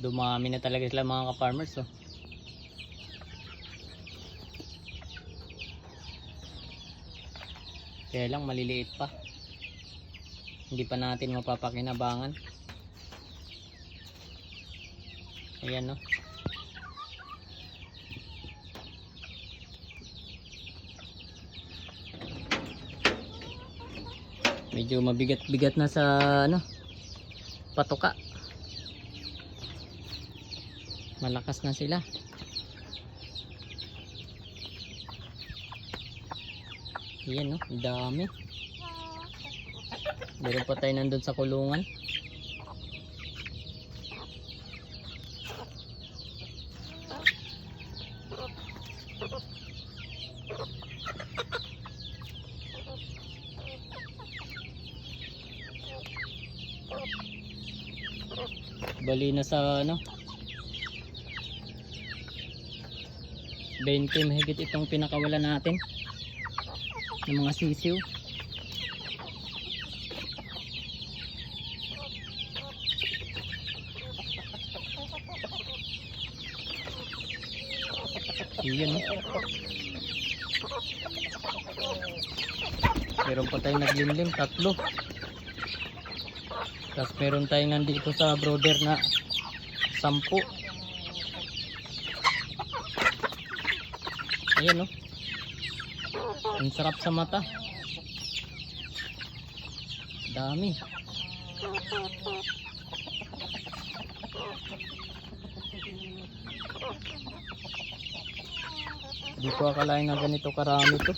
Dumami na talaga sila mga ka-farmers, oh. Kaya lang maliliit pa. Hindi pa natin mapapakinabangan. Ayan, no. Medyo mabigat-bigat na sa ano, patuka. Malakas na sila. Ayan, no, dami. Meron pa tayo nandun sa kulungan. Bali na sa ano, 20 mahigit itong pinakawala natin ng mga sisiw. Iyan, meron pa tayong naglimlim, 3. Tapos meron tayong nandito sa brother na 10. Ayan, no, ang sarap sa mata, dami. Di ko akalain na ganito karami to.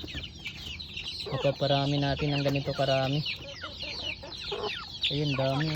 Pagkaparami natin ng ganito karami. Ayun, dami.